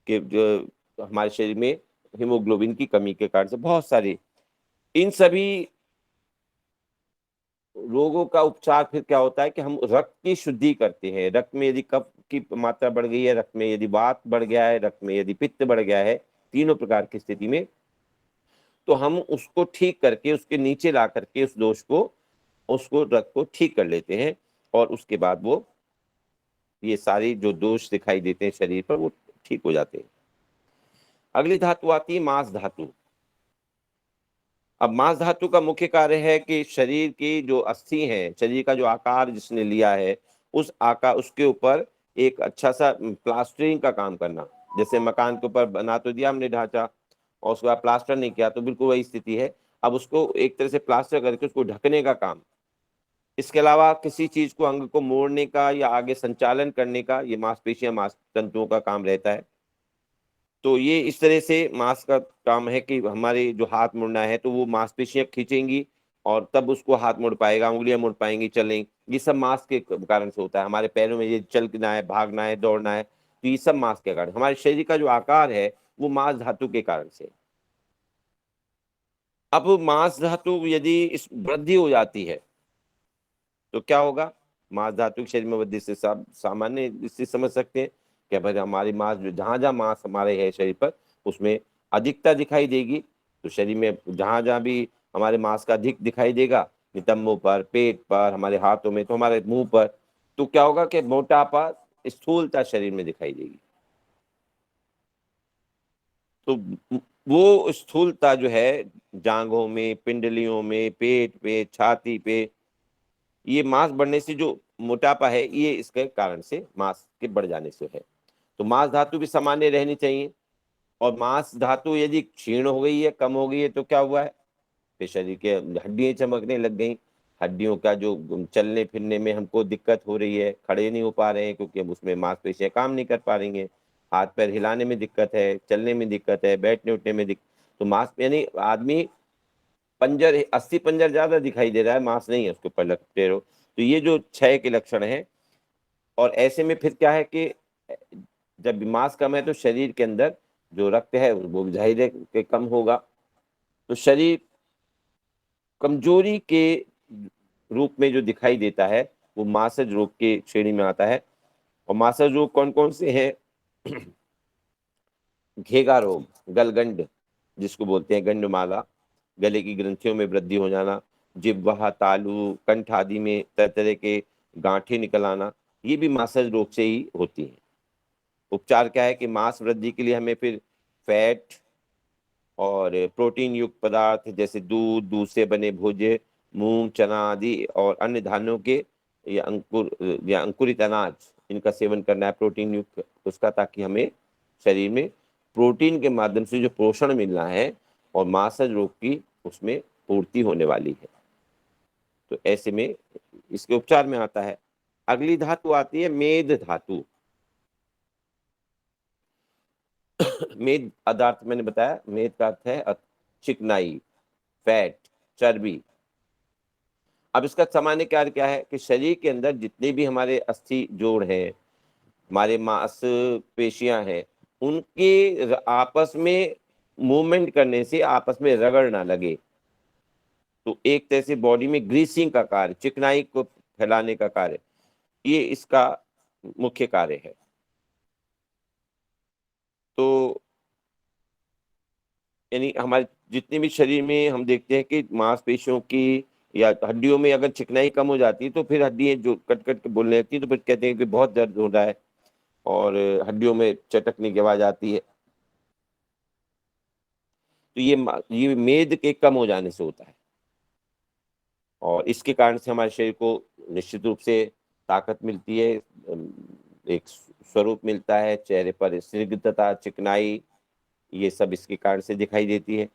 कि जो हमारे शरीर में हीमोग्लोबिन की कमी के कारण से बहुत सारी, इन सभी रोगों का उपचार फिर क्या होता है कि हम रक्त की शुद्धि करते हैं। रक्त में यदि कफ की मात्रा बढ़ गई है, रक्त में यदि वात बढ़ गया है, रक्त में यदि पित्त बढ़ गया है, तीनों प्रकार की स्थिति में, तो हम उसको ठीक करके, उसके नीचे ला करके उस दोष को, उसको रक्त को ठीक कर लेते हैं, और उसके बाद वो ये सारी जो दोष दिखाई देते हैं शरीर पर वो ठीक हो जाते हैं। अगली धातु आती है मांस धातु। अब मांस धातु का मुख्य कार्य है कि शरीर की जो अस्थि है, शरीर का जो आकार जिसने लिया है, उस आकार, उसके ऊपर एक अच्छा सा प्लास्टरिंग का काम करना। जैसे मकान के ऊपर बना तो दिया हमने ढांचा, और उसके बाद प्लास्टर नहीं किया, तो बिल्कुल वही स्थिति है। अब उसको एक तरह से प्लास्टर करके उसको ढकने का काम। इसके अलावा किसी चीज को, अंग को मोड़ने का या आगे संचालन करने का, ये मांसपेशियां, मांस तंतुओं का काम रहता है। तो ये इस तरह से मांस का काम है कि हमारे जो हाथ मुड़ना है तो वो मांसपेशियां खींचेंगी, और तब उसको हाथ मुड़ पाएगा, उंगलियां मुड़ पाएंगी, चलेंगी। ये सब मांस के कारण से होता है। हमारे पैरों में ये चलना है, भागना है, दौड़ना है, तो ये सब मांस के कारण। हमारे शरीर का जो आकार है वो मांस धातु के कारण से। अब मांस धातु यदि इस वृद्धि हो जाती है तो क्या होगा? मांस धातु के शरीर में वृद्धि से सामान्य इससे समझ सकते हैं कि भाई हमारी मांस, जो जहां जहां मांस हमारे है शरीर पर, उसमें अधिकता दिखाई देगी। तो शरीर में जहां जहां भी हमारे मांस का अधिक दिखाई देगा, नितंबों पर, पेट पर, हमारे हाथों में, तो हमारे मुंह पर। तो क्या होगा कि मोटापा, स्थूलता शरीर में दिखाई देगी। तो वो स्थूलता जो है जांघों में, पिंडलियों में, पेट पे, छाती पे, ये मांस बढ़ने से जो मोटापा है, ये इसके कारण से, मांस के बढ़ जाने से है। तो मांस धातु भी सामान्य रहनी चाहिए। और मांस धातु यदि क्षीण हो गई है, कम हो गई है, तो क्या हुआ है, फिर शरीर के हड्डियां चमकने लग गई। हड्डियों का जो चलने फिरने में हमको दिक्कत हो रही है, खड़े नहीं हो पा रहे हैं, क्योंकि अब उसमें मांसपेशियां काम नहीं कर पा रही हैं। हाथ पैर हिलाने में दिक्कत है, चलने में दिक्कत है, बैठने उठने में दिक्कत। तो मांस यानी आदमी पंजर, 80 पंजर ज्यादा दिखाई दे रहा है, मांस नहीं है उसके ऊपर लगते रहो। तो ये जो क्षय के लक्षण है। और ऐसे में फिर क्या है कि जब मांस कम है तो शरीर के अंदर जो रक्त है वो भी जाहिर है कि कम होगा। तो शरीर कमजोरी के रूप में जो दिखाई देता है, वो मासज रोग के श्रेणी में आता है। और मासज रोग कौन कौन से हैं? घेगा रोग, गलगंड जिसको बोलते हैं, गंडमाला, गले की ग्रंथियों में वृद्धि हो जाना, जिह्वा, तालू, कंठ आदि में तरह तरह के गांठें निकल आना, ये भी मासज रोग से ही होती है। उपचार क्या है कि मांस वृद्धि के लिए हमें फिर फैट और प्रोटीन युक्त पदार्थ जैसे दूध, दूध से बने भोज्य, मूंग, चना आदि और अन्य धान्यों के या अंकुरित अनाज, इनका सेवन करना है प्रोटीन युक्त उसका, ताकि हमें शरीर में प्रोटीन के माध्यम से जो पोषण मिलना है और मांसज रोग की उसमें पूर्ति होने वाली है। तो ऐसे में इसके उपचार में आता है। अगली धातु आती है मेद धातु। मेद पदार्थ मैंने बताया, मेद का अर्थ है चिकनाई, फैट, चर्बी। अब इसका सामान्य कार्य क्या है कि शरीर के अंदर जितने भी हमारे अस्थि जोड़ हैं, हमारे मांस पेशियां हैं, उनके आपस में मूवमेंट करने से आपस में रगड़ ना लगे। तो एक तरह से बॉडी में ग्रीसिंग का कार्य, चिकनाई को फैलाने का कार्य, ये इसका मुख्य कार्य है। तो यानी हमारे जितने भी शरीर में हम देखते हैं कि मांसपेशियों की या हड्डियों में अगर चिकनाई कम हो जाती है, तो फिर हड्डियां जो कट कट के बोलने लगती है, तो फिर कहते हैं कि बहुत दर्द हो रहा है और हड्डियों में चटकने की आवाज आती है। तो ये मेद के कम हो जाने से होता है। और इसके कारण से हमारे शरीर को निश्चित रूप से ताकत मिलती है, एक स्वरूप मिलता है, चेहरे पर स्निग्धता, चिकनाई, ये सब इसके कारण से दिखाई देती है।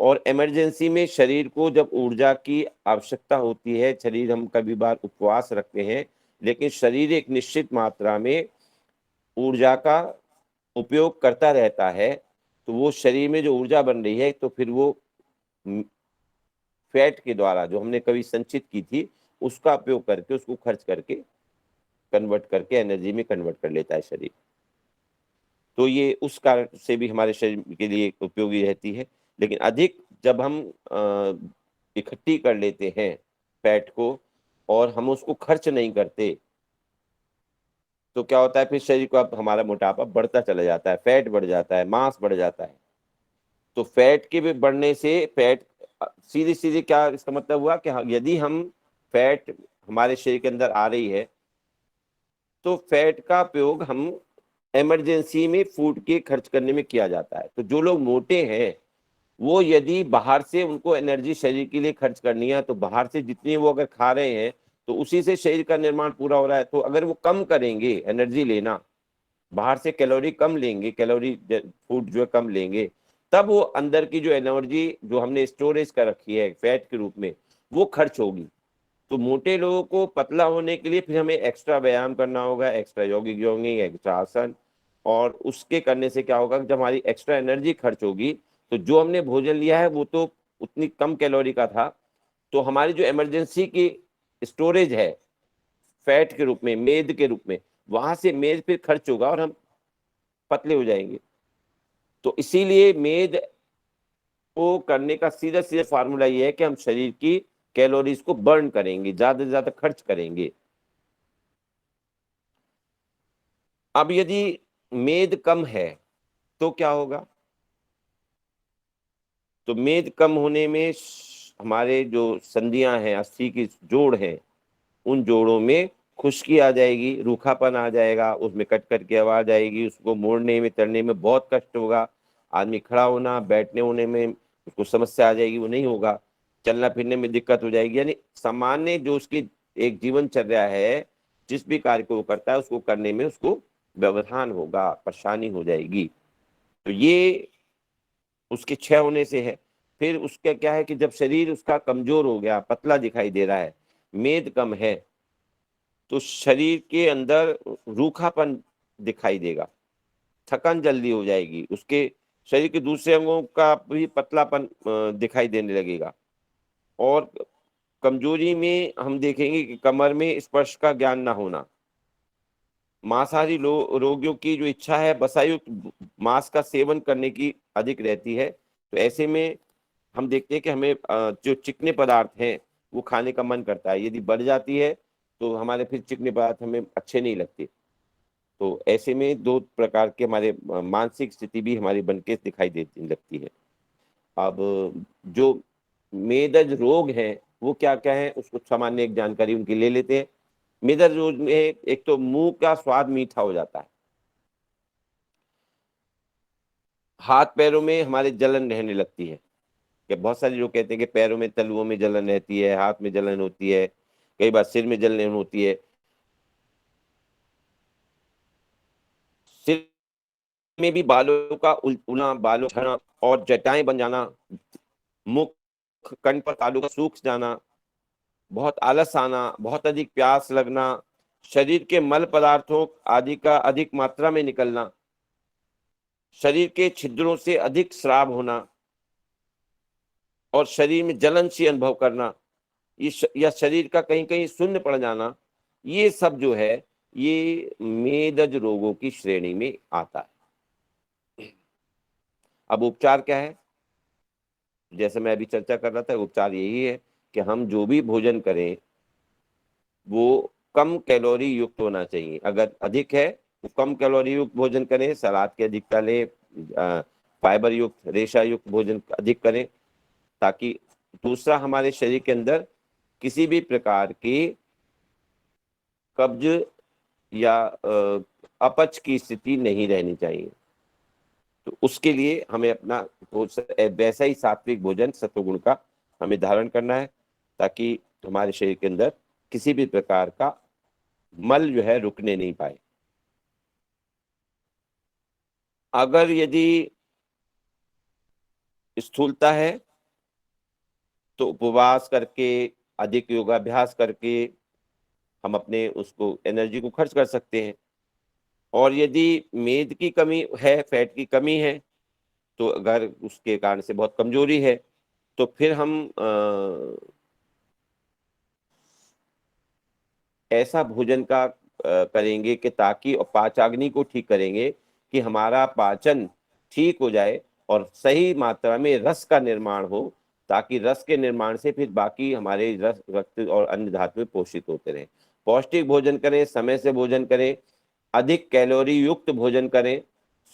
और इमरजेंसी में शरीर को जब ऊर्जा की आवश्यकता होती है, शरीर, हम कभी बार उपवास रखते हैं, लेकिन शरीर एक निश्चित मात्रा में ऊर्जा का उपयोग करता रहता है। तो वो शरीर में जो ऊर्जा बन रही है, तो फिर वो फैट के द्वारा जो हमने कभी संचित की थी, उसका उपयोग करके, उसको खर्च करके, कन्वर्ट करके एनर्जी में कन्वर्ट कर लेता है शरीर। तो ये उस कारण से भी हमारे शरीर के लिए उपयोगी रहती है। लेकिन अधिक जब हम इकट्ठी कर लेते हैं फैट को और हम उसको खर्च नहीं करते, तो क्या होता है, फिर शरीर को, अब हमारा मोटापा बढ़ता चला जाता है, फैट बढ़ जाता है, मांस बढ़ जाता है। तो फैट के भी बढ़ने से, फैट सीधे सीधे क्या इसका मतलब हुआ कि यदि हम फैट हमारे शरीर के अंदर आ रही है, तो फैट का उपयोग हम इमरजेंसी में फूड के खर्च करने में किया जाता है। तो जो लोग मोटे हैं, वो यदि बाहर से उनको एनर्जी शरीर के लिए खर्च करनी है, तो बाहर से जितनी वो अगर खा रहे हैं, तो उसी से शरीर का निर्माण पूरा हो रहा है। तो अगर वो कम करेंगे एनर्जी लेना, बाहर से कैलोरी कम लेंगे, कैलोरी फूड जो है कम लेंगे, तब वो अंदर की जो एनर्जी जो हमने स्टोरेज कर रखी है फैट के रूप में, वो खर्च होगी। तो मोटे लोगों को पतला होने के लिए फिर हमें एक्स्ट्रा व्यायाम करना होगा, एक्स्ट्रा यौगिक जॉगिंग, एक्स्ट्रा आसन। और उसके करने से क्या होगा, जब हमारी एक्स्ट्रा एनर्जी खर्च होगी, तो जो हमने भोजन लिया है वो तो उतनी कम कैलोरी का था, तो हमारी जो इमरजेंसी की स्टोरेज है फैट के रूप में, मेद के रूप में, वहां से मेद फिर खर्च होगा और हम पतले हो जाएंगे। तो इसीलिए मेद को करने का सीधा सीधा फार्मूला ये है कि हम शरीर की कैलोरीज को बर्न करेंगे, ज्यादा से ज्यादा खर्च करेंगे। अब यदि मेद कम है तो क्या होगा? तो मेद कम होने में हमारे जो संधियां हैं, अस्थि की जोड़ है, उन जोड़ों में खुश्की आ जाएगी, रूखापन आ जाएगा, उसमें कट कट की आवाज आएगी, उसको मोड़ने में चलने में बहुत कष्ट होगा। आदमी खड़ा होना बैठने होने में उसको समस्या आ जाएगी, वो नहीं होगा। चलना फिरने में दिक्कत हो जाएगी। यानी सामान्य जो उसकी एक जीवन चल रहा है, जिस भी कार्य को वो करता है उसको करने में उसको व्यवधान होगा, परेशानी हो जाएगी। तो ये उसके क्षय होने से है। फिर उसका क्या है कि जब शरीर उसका कमजोर हो गया, पतला दिखाई दे रहा है, मेद कम है, तो शरीर के अंदर रूखापन दिखाई देगा, थकान जल्दी हो जाएगी, उसके शरीर के दूसरे अंगों का भी पतलापन दिखाई देने लगेगा। और कमजोरी में हम देखेंगे कि कमर में स्पर्श का ज्ञान ना होना, मांसाहारी रोगियों की जो इच्छा है वसायुक्त मांस का सेवन करने की अधिक रहती है। तो ऐसे में हम देखते हैं कि हमें जो चिकने पदार्थ हैं वो खाने का मन करता है। यदि बढ़ जाती है तो हमारे फिर चिकने पदार्थ हमें अच्छे नहीं लगते। तो ऐसे में दो प्रकार के हमारे मानसिक स्थिति भी हमारी बनके दिखाई देती लगती है। अब जो मेदज रोग हैं वो क्या क्या है, उसको सामान्य एक जानकारी उनकी ले लेते हैं। मेदज रोग में एक तो मुंह का स्वाद मीठा हो जाता है, हाथ पैरों में हमारे जलन रहने लगती है। कि बहुत सारे लोग कहते हैं कि पैरों में तलुओं में जलन रहती है, हाथ में जलन होती है, कई बार सिर में जलन होती है। सिर में भी बालों का उलना, बालों झड़ना और जटाएं बन जाना, मुख कंठ पर तालु का सूख जाना, बहुत आलस आना, बहुत अधिक प्यास लगना, शरीर के मल पदार्थों आदि का अधिक मात्रा में निकलना, शरीर के छिद्रों से अधिक स्राव होना और शरीर में जलन सी अनुभव करना, या शरीर का कहीं कहीं शून्य पड़ जाना, ये सब जो है ये मेदज रोगों की श्रेणी में आता है। अब उपचार क्या है? जैसे मैं अभी चर्चा कर रहा था, उपचार यही है कि हम जो भी भोजन करें वो कम कैलोरी युक्त होना चाहिए। अगर अधिक है तो कम कैलोरी युक्त भोजन करें, सलाद की अधिकता लें, फाइबर युक्त रेशा युक्त भोजन अधिक करें, ताकि दूसरा हमारे शरीर के अंदर किसी भी प्रकार की कब्ज या अपच की स्थिति नहीं रहनी चाहिए। तो उसके लिए हमें अपना वैसा ही सात्विक भोजन सत्वगुण का हमें धारण करना है, ताकि हमारे शरीर के अंदर किसी भी प्रकार का मल जो है रुकने नहीं पाए। अगर यदि स्थूलता है तो उपवास करके, अधिक योगाभ्यास करके हम अपने उसको एनर्जी को खर्च कर सकते हैं। और यदि मेद की कमी है, फैट की कमी है, तो अगर उसके कारण से बहुत कमजोरी है तो फिर हम ऐसा भोजन का करेंगे कि ताकि पाचाग्नि को ठीक करेंगे कि हमारा पाचन ठीक हो जाए और सही मात्रा में रस का निर्माण हो, ताकि रस के निर्माण से फिर बाकी हमारे रस, रक्त और अन्य धातुएं पोषित होते रहें। पौष्टिक भोजन करें, समय से भोजन करें, अधिक कैलोरी युक्त भोजन करें,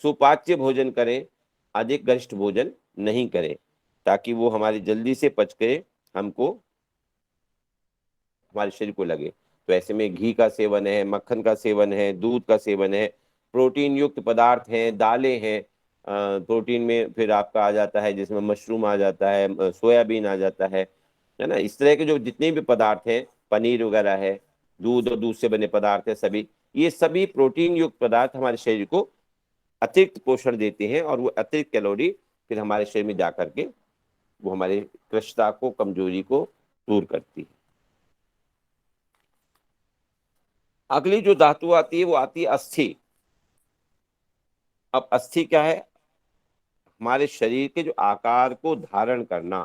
सुपाच्य भोजन करें, अधिक गरिष्ठ भोजन नहीं करें, ताकि वो हमारी जल्दी से पच के हमको, हमारे शरीर को लगे। तो ऐसे में घी का सेवन है, मक्खन का सेवन है, दूध का सेवन है, प्रोटीन युक्त पदार्थ हैं, दालें हैं। प्रोटीन में फिर आपका आ जाता है जिसमें मशरूम आ जाता है, सोयाबीन आ जाता है ना। इस तरह के जो जितने भी पदार्थ हैं, पनीर वगैरह है, दूध और दूध से बने पदार्थ है, सभी ये सभी प्रोटीन युक्त पदार्थ हमारे शरीर को अतिरिक्त पोषण देते हैं और वो अतिरिक्त कैलोरी फिर हमारे शरीर में जा करके वो हमारे कृष्णता को, कमजोरी को दूर करती है। अगली जो धातु आती है वो आती है अस्थि। अब अस्थि क्या है? हमारे शरीर के जो आकार को धारण करना।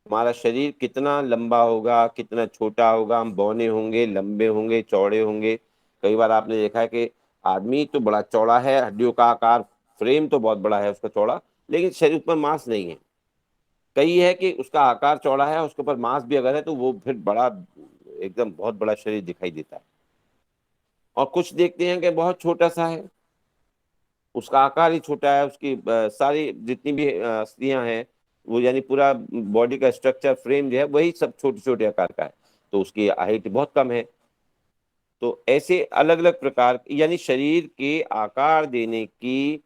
हमारा शरीर कितना लंबा होगा, कितना छोटा होगा, हम बौने होंगे, लंबे होंगे, चौड़े होंगे। कई बार आपने देखा है कि आदमी तो बड़ा चौड़ा है, हड्डियों का आकार, फ्रेम तो बहुत बड़ा है उसका चौड़ा, लेकिन शरीर पर मांस नहीं है। कई है कि उसका आकार चौड़ा है, उसके ऊपर मांस भी अगर है तो वो फिर बड़ा, एकदम बहुत बड़ा शरीर दिखाई देता है। और कुछ देखते हैं कि बहुत छोटा सा है, उसका आकार ही छोटा है, उसकी सारी जितनी भी अस्थियां हैं वो यानी पूरा बॉडी का स्ट्रक्चर फ्रेम जो है वही सब छोटे छोटे आकार का है, तो उसकी हाइट बहुत कम है। तो ऐसे अलग अलग प्रकार, यानी शरीर के आकार देने की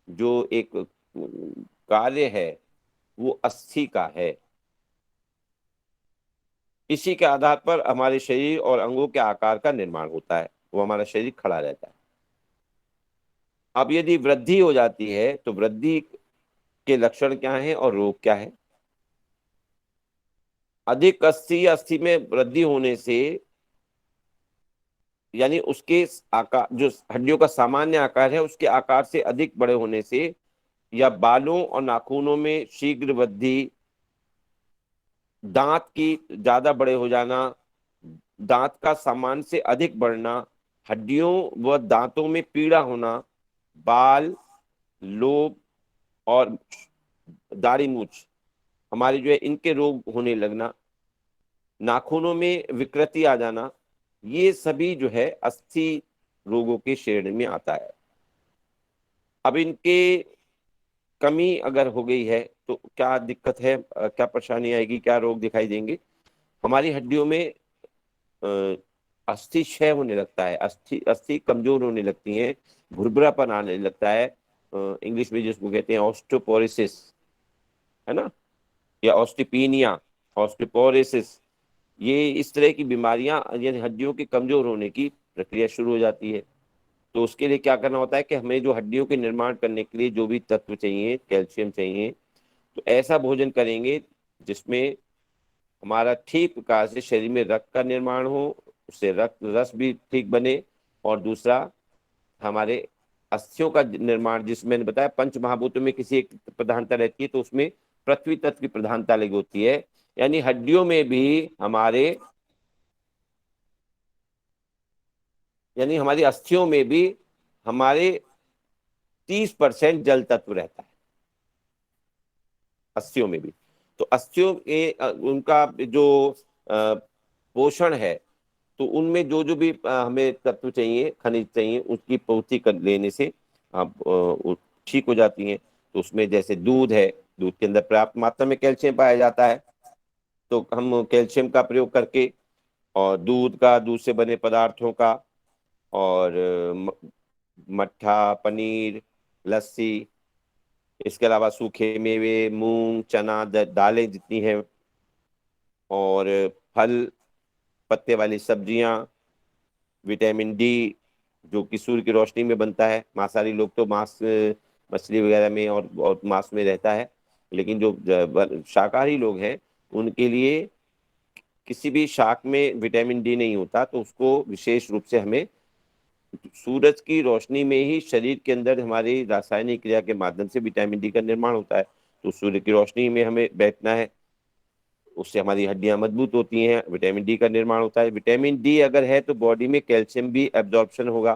जो एक कार्य है वो अस्थि का है। इसी के आधार पर हमारे शरीर और अंगों के आकार का निर्माण होता है, वो हमारा शरीर खड़ा रहता है। अब यदि वृद्धि हो जाती है तो वृद्धि के लक्षण क्या हैं और रोग क्या है? अधिक अस्थि, अस्थि में वृद्धि होने से, यानी उसके आकार, जो हड्डियों का सामान्य आकार है उसके आकार से अधिक बड़े होने से, या बालों और नाखूनों में शीघ्र वृद्धि, दांत की ज्यादा बड़े हो जाना, दांत का सामान से अधिक बढ़ना, हड्डियों व दांतों में पीड़ा होना, बाल, लोब और दाढ़ी मूछ हमारी जो है इनके रोग होने लगना, नाखूनों में विकृति आ जाना, ये सभी जो है अस्थि रोगों की श्रेणी में आता है। अब इनके कमी अगर हो गई है तो क्या दिक्कत है, क्या परेशानी आएगी, क्या रोग दिखाई देंगे? हमारी हड्डियों में अ, अस्थि क्षय होने लगता है, अस्थि अस्थि कमजोर होने लगती हैं, भुरभुरापन आने लगता है, इंग्लिश में जिसको कहते हैं ऑस्टियोपोरोसिस, है ना, या ऑस्टिपीनिया, ऑस्टियोपोरोसिस, ये इस तरह की बीमारियां, यानी हड्डियों के कमजोर होने की प्रक्रिया शुरू हो जाती है। तो उसके लिए क्या करना होता है कि हमें जो हड्डियों के निर्माण करने के लिए जो भी तत्व चाहिए, कैल्शियम चाहिए, तो ऐसा भोजन करेंगे जिसमें हमारा ठीक प्रकार से शरीर में रक्त का निर्माण हो, उससे रक्त रस भी ठीक बने, और दूसरा हमारे अस्थियों का निर्माण, जिसमें मैंने बताया पंच महाभूतों में किसी एक प्रधानता रहती है, तो उसमें पृथ्वी तत्व की प्रधानता लगी होती है। यानी हड्डियों में भी हमारे, यानी हमारी अस्थियों में भी हमारे 30% जल तत्व रहता है, अस्थियों में भी। तो अस्थियों के उनका जो पोषण है, तो उनमें जो जो भी हमें तत्व चाहिए, खनिज चाहिए, उसकी पूर्ति कर लेने से आप ठीक हो जाती हैं। तो उसमें जैसे दूध है, दूध के अंदर पर्याप्त मात्रा में कैल्शियम पाया जाता है, तो हम कैल्शियम का प्रयोग करके, और दूध का, दूध से बने पदार्थों का, और मट्ठा, पनीर, लस्सी, इसके अलावा सूखे मेवे, मूंग, चना, दालें जितनी हैं, और फल, पत्ते वाली सब्जियां, विटामिन डी जो कि सूर्य की रोशनी में बनता है। मांसाहारी लोग तो मांस, मछली वगैरह में और मांस में रहता है, लेकिन जो शाकाहारी लोग हैं उनके लिए किसी भी शाक में विटामिन डी नहीं होता, तो उसको विशेष रूप से हमें सूरज की रोशनी में ही शरीर के अंदर हमारी रासायनिक क्रिया के माध्यम से विटामिन डी का निर्माण होता है। तो सूर्य की रोशनी में हमें बैठना है, उससे हमारी हड्डियां मजबूत होती हैं, विटामिन डी का निर्माण होता है। विटामिन डी अगर है तो बॉडी में कैल्शियम भी एब्जॉर्प्शन होगा।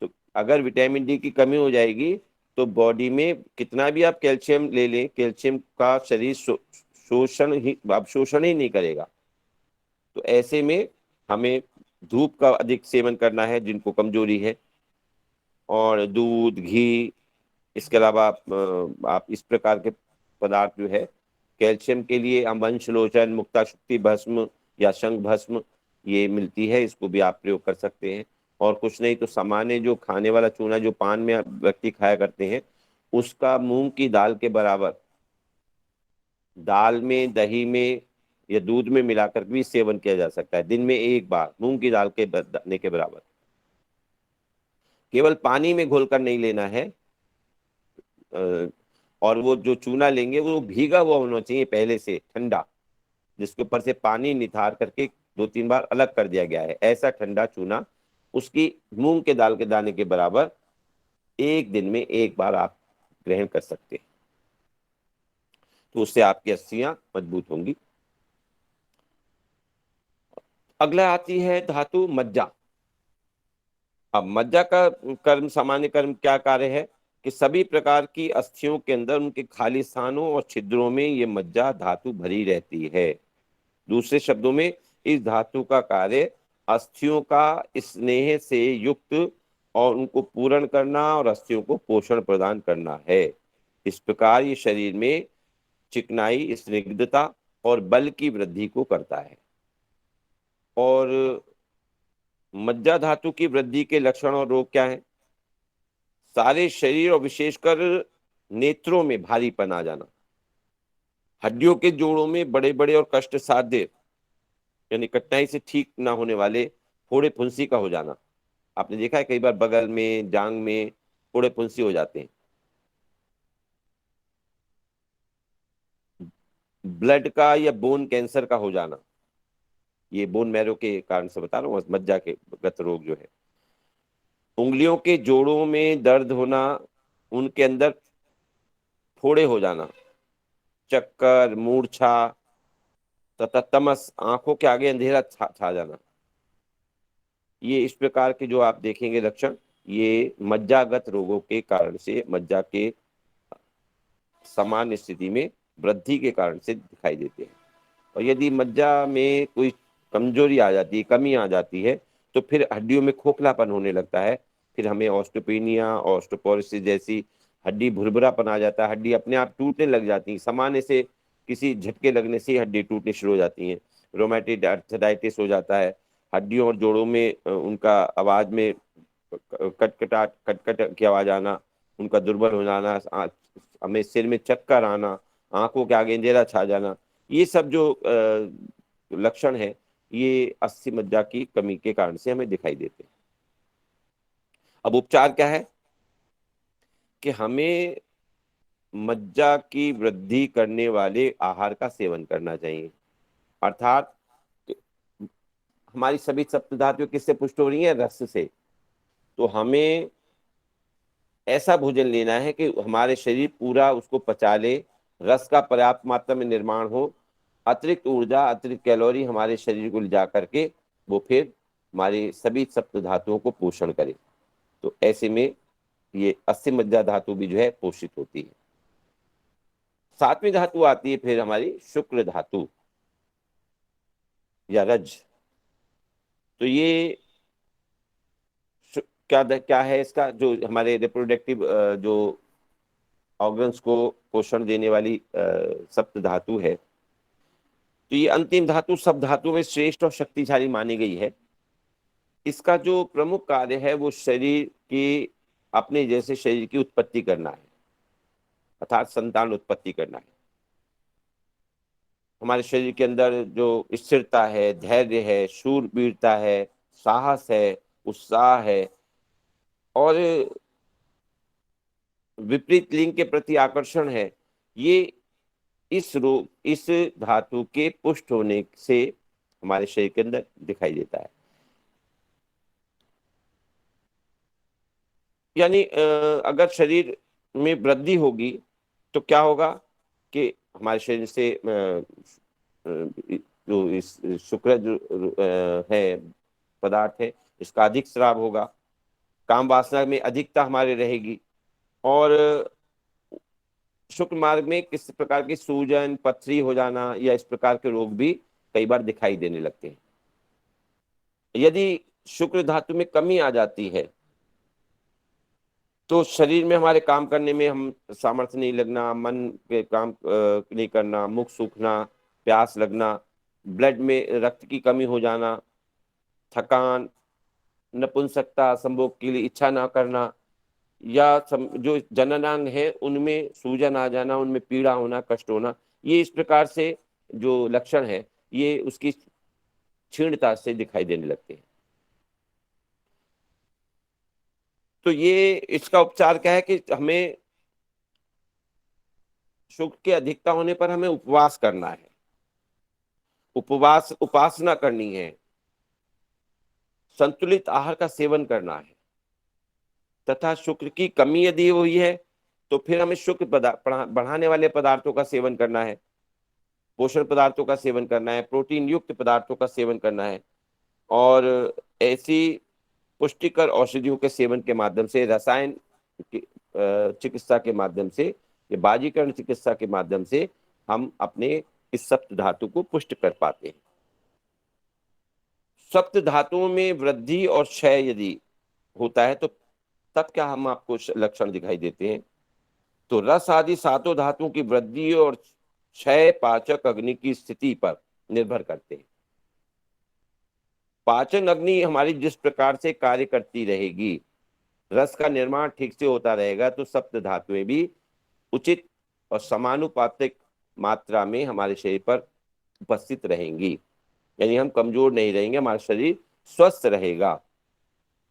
तो अगर विटामिन डी की कमी हो जाएगी तो बॉडी में कितना भी आप कैल्शियम ले लें, कैल्शियम का शरीर शोषण ही, अब शोषण ही नहीं करेगा। तो ऐसे में हमें धूप का अधिक सेवन करना है जिनको कमजोरी है, और दूध, घी, इसके अलावा आप इस प्रकार के पदार्थ जो है कैल्शियम के लिए, हम वंशलोचन, मुक्ता शुक्ति भस्म या शंख भस्म ये मिलती है, इसको भी आप प्रयोग कर सकते हैं। और कुछ नहीं तो सामान्य जो खाने वाला चूना जो पान में व्यक्ति खाया करते हैं, उसका मूंग की दाल के बराबर दाल में, दही में या दूध में मिलाकर भी सेवन किया जा सकता है, दिन में एक बार मूंग की दाल के दाने के बराबर। केवल पानी में घोलकर नहीं लेना है, अ, और वो जो चूना लेंगे वो भीगा हुआ होना चाहिए, पहले से ठंडा, जिसके ऊपर से पानी निथार करके 2-3 बार अलग कर दिया गया है, ऐसा ठंडा चूना उसकी मूंग के दाल के दाने के बराबर एक दिन में एक बार आप ग्रहण कर सकते हैं। तो उससे आपकी अस्थियां मजबूत होंगी। अगला आती है धातु मज्जा। अब मज्जा का कर्म, सामान्य कर्म क्या कार्य है कि सभी प्रकार की अस्थियों के अंदर उनके खाली स्थानों और छिद्रों में ये मज्जा धातु भरी रहती है। दूसरे शब्दों में इस धातु का कार्य अस्थियों का स्नेह से युक्त और उनको पूर्ण करना और अस्थियों को पोषण प्रदान करना है। इस प्रकार ये शरीर में चिकनाई, स्निग्धता और बल की वृद्धि को करता है। और मज्जा धातु की वृद्धि के लक्षण और रोग क्या है? सारे शरीर और विशेषकर नेत्रों में भारीपन आ जाना, हड्डियों के जोड़ों में बड़े बड़े और कष्ट साध्य यानी कठिनाई से ठीक ना होने वाले फोड़े फुंसी का हो जाना। आपने देखा है कई बार बगल में, जांग में फोड़े फुंसी हो जाते हैं। ब्लड का या बोन कैंसर का हो जाना, ये बोन मैरो के कारण से बता रहा हूँ, मज्जा के गत रोग जो है। उंगलियों के जोड़ों में दर्द होना, उनके अंदर फोड़े हो जाना, चक्कर, मूर्छा तथा तमस, आंखों के आगे अंधेरा छा जाना, ये इस प्रकार के जो आप देखेंगे लक्षण, ये मज्जागत रोगों के कारण से, मज्जा के सामान्य स्थिति में वृद्धि के कारण से दिखाई देते हैं। और यदि मज्जा में कोई कमजोरी आ जाती है, कमी आ जाती है, तो फिर हड्डियों में खोखलापन होने लगता है। फिर हमें ऑस्टोपेनिया, ऑस्टोपोरोसिस जैसी हड्डी भुरभुरापन आ जाता है, हड्डी अपने आप टूटने लग जाती है, सामान्य से किसी झटके लगने से ही हड्डी टूटनी शुरू हो जाती है। रोमेटिड आर्थराइटिस हो जाता है, हड्डियों और जोड़ों में उनका आवाज में कटकटाट, कटकट की आवाज आना, उनका दुर्बल हो जाना, हमें सिर में चक्कर आना, आंखों के आगे अंधेरा छा जाना, ये सब जो लक्षण है, ये अस्थि मज्जा की कमी के कारण से हमें दिखाई देते हैं। अब उपचार क्या है कि हमें मज्जा की वृद्धि करने वाले आहार का सेवन करना चाहिए। अर्थात हमारी सभी सप्त धातुएं किससे पुष्ट हो रही हैं? रस से। तो हमें ऐसा भोजन लेना है कि हमारे शरीर पूरा उसको पचा ले, रस का पर्याप्त मात्रा में निर्माण हो, अतिरिक्त ऊर्जा, अतिरिक्त कैलोरी हमारे शरीर को ले जा करके वो फिर हमारे सभी सप्त धातुओं को पोषण करे। तो ऐसे में ये अस्थि मज्जा धातु भी जो है पोषित होती है। सातवीं धातु आती है फिर हमारी शुक्र धातु या रज। तो ये क्या क्या है इसका? जो हमारे रिप्रोडक्टिव जो ऑर्गन्स को पोषण देने वाली सप्त धातु है। तो ये अंतिम धातु सब धातुओं में श्रेष्ठ और शक्तिशाली मानी गई है। इसका जो प्रमुख कार्य है वो शरीर की, अपने जैसे शरीर की उत्पत्ति करना है, अर्थात संतान उत्पत्ति करना है। हमारे शरीर के अंदर जो स्थिरता है, धैर्य है, शूरवीरता है, साहस है, उत्साह है और विपरीत लिंग के प्रति आकर्षण है, ये इस धातु के पुष्ट होने से हमारे शरीर के अंदर दिखाई देता है। यानी अगर शरीर में वृद्धि होगी तो क्या होगा कि हमारे शरीर से जो इस शुक्र जो है पदार्थ है, इसका अधिक स्राव होगा, काम वासना में अधिकता हमारे रहेगी और शुक्र मार्ग में किस प्रकार की सूजन, पथरी हो जाना या इस प्रकार के रोग भी कई बार दिखाई देने लगते हैं। यदि शुक्र धातु में कमी आ जाती है तो शरीर में हमारे काम करने में हम सामर्थ्य नहीं लगना, मन के काम नहीं करना, मुख सूखना, प्यास लगना, ब्लड में रक्त की कमी हो जाना, थकान, नपुंसकता, संभोग के लिए इच्छा ना करना या जो जननांग है उनमें सूजन आ जाना, उनमें पीड़ा होना, कष्ट होना, ये इस प्रकार से जो लक्षण है ये उसकी क्षीणता से दिखाई देने लगते हैं। तो ये इसका उपचार क्या है कि हमें शुक्र की अधिकता होने पर हमें उपवास करना है, उपवास उपासना करनी है, संतुलित आहार का सेवन करना है तथा शुक्र की कमी यदि हुई है तो फिर हमें शुक्र बढ़ाने वाले पदार्थों का सेवन करना है, पोषण पदार्थों का सेवन करना है, प्रोटीन युक्त पदार्थों का सेवन करना है और ऐसी पुष्टिकर औषधियों के सेवन के माध्यम से, रसायन चिकित्सा के माध्यम से या बाजीकरण चिकित्सा के माध्यम से हम अपने इस सप्त धातु को पुष्ट कर पाते हैं। सप्त धातुओं में वृद्धि और क्षय यदि होता है तो तब क्या हम आपको लक्षण दिखाई देते हैं? तो रस आदि सातों धातुओं की वृद्धि और क्षय पाचक अग्नि की स्थिति पर निर्भर करते हैं। पाचन अग्नि हमारी जिस प्रकार से कार्य करती रहेगी, रस का निर्माण ठीक से होता रहेगा, तो सप्त धातुएं भी उचित और समानुपातिक मात्रा में हमारे शरीर पर उपस्थित रहेंगी, यानी हम कमजोर नहीं रहेंगे, हमारा शरीर स्वस्थ रहेगा।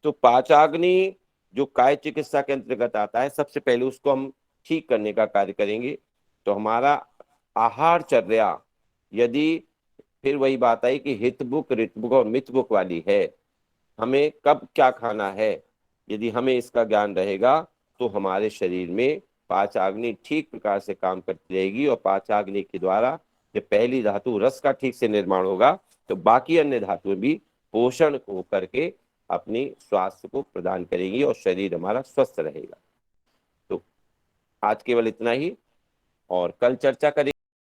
तो पाचाग्नि जो काय चिकित्सा के अंतर्गत आता है, सबसे पहले उसको हम ठीक करने का कार्य करेंगे। तो हमारा आहारचर्या यदि, फिर वही बात आई कि हितबुक ऋतबुक और मितबुक वाली है, हमें कब क्या खाना है, यदि हमें इसका ज्ञान रहेगा तो हमारे शरीर में पाचाग्नि ठीक प्रकार से काम करती रहेगी, और पाचाग्नि के द्वारा जब पहली धातु रस का ठीक से निर्माण होगा, तो बाकी अन्य धातुएं भी पोषण हो करके अपनी स्वास्थ्य को प्रदान करेंगी और शरीर हमारा स्वस्थ रहेगा। तो आज केवल इतना ही, और कल चर्चा करेंगे।